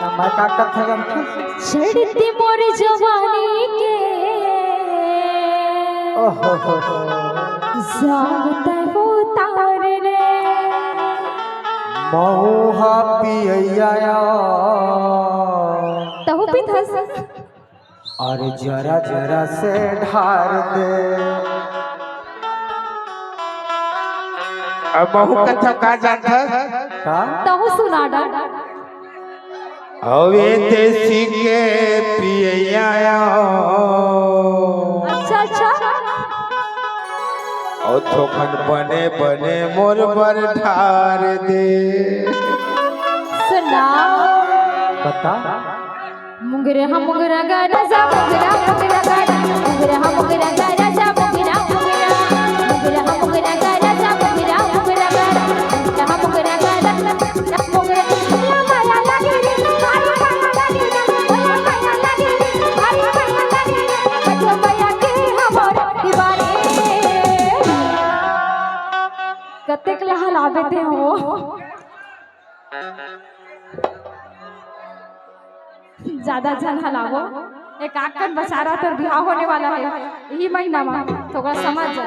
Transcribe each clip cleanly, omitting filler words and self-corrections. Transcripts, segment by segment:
मैं का कथे गम चढ़ती मोर जवानी के ओहो हो जागते वो तार रे मऊहा पिया तहु पिथस अरे जरा जरा से ढार दे अब महू कथा का जानता का तहु सुना डा हवे देसी के पिया अच्छा अच्छा और थोखन बने बने मोर बर ठार दे सुना बता मुंगरे हम मुंगरा गा राजा मुंगरा मुंगरा गा मुंगरे हम मुंगरा गा राजा मुंगरा मुंगरा मुंगरे हम मुंगरा गा राजा मुंगरा मुंगरा गा हम मुंगरा गा राजा मुंगरा माया लागे रे माया लागे रे माया लागे रे माया लागे रे बच्चों माया के हमर दीवारे कतेक लहल आबेते हो ज्यादा जन हलावो एक आकन बचारा तर बियाह होने वाला है यही महीना में थोड़ा समझ जा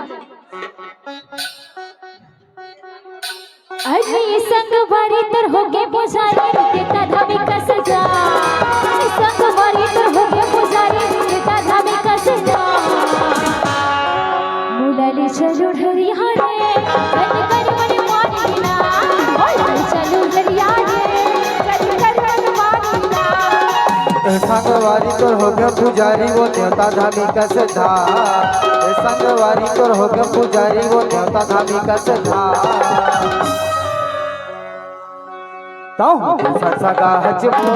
अरे संग बारी तर होके पुजारी देता धामी का सजा संग बारी तर होके पुजारी देता धामी का सजा मुलाली चलो ढरिया रे कन कर मन मानिना मुलाली चलो ढरिया रे कन कर मन मानिना संगवारी तोर हो गया पुजारी वो देवता धामी का सधा संगवारी तोर हो गया पुजारी वो देवता धामी का सधा सगा हजबो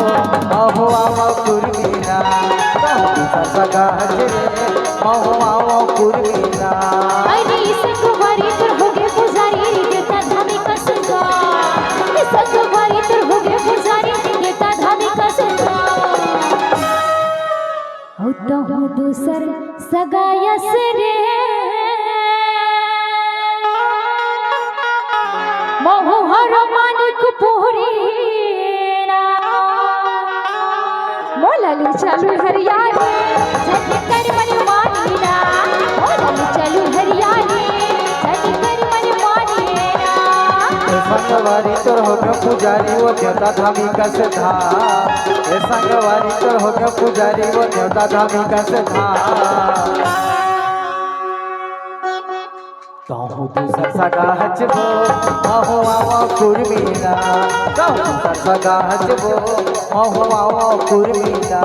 महो आओ कुर्मीना सगा हजरे महो आओ कुर्मीना अरे संगवारी तोर हो गया पुजारी देवता धामी का सजा संगवारी तोर हो गया पुजारी देवता धामी का सजा हो तो हो दूसर सगायस रे मोह हर मानिक पूरी मोलाली चालू हरियाली झट कर मन मानीना मोलाली चालू हरियाली झट कर मन मानीना संगवारी तोर हो गया पुजारी वो देवता धामी का सधा संगवारी तोर हो गया पुजारी वो देवता धामी का सधा कहूँ तू सगा हजबो महो आओ कुर्मीना कहूँ तू सगा हजबो महो आओ कुर्मीना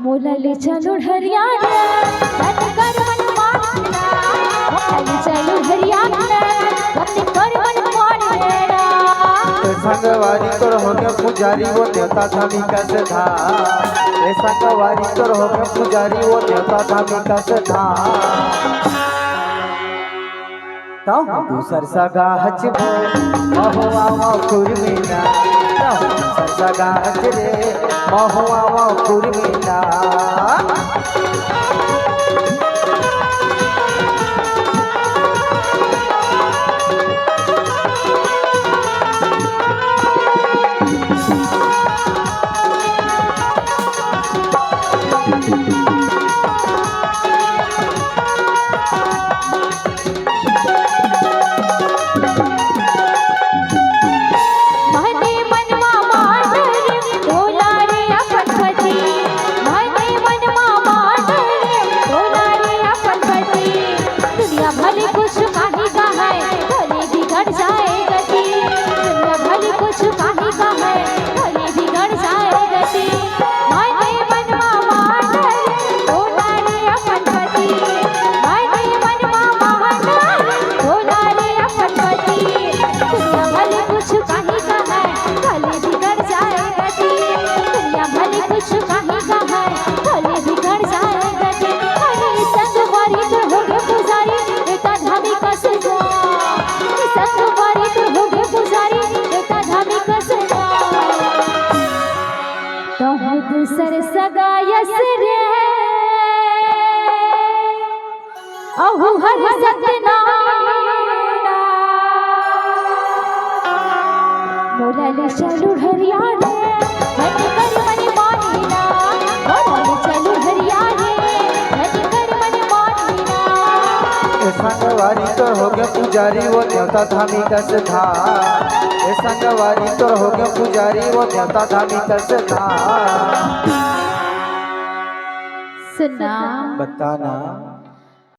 मोलाली चलो हरियाणा झट कर मन मानीना मोलाली चलो हरियाणा झट कर मन मानीना संगवारी तोर हो गया पुजारी वो देवता धामी का सधा संगवारी तोर हो गया पुजारी वो देवता धामी का सधा दूसर सगा हजबो महो आओ कुर्मीना दूसर सगा हजरे महो आओ कुर्मीना दूसर सगायस रे अहु हर सतना मोला ले चलू हरिया रे हट कर मन मानीना मोला ले चलू हरिया रे हट कर मन मानीना ए संगवारी तोर हो गया पुजारी वो न्योता धामी कस था ए संगवारी तोर हो गया पुजारी वो न्योता धामी कस था सुना बताना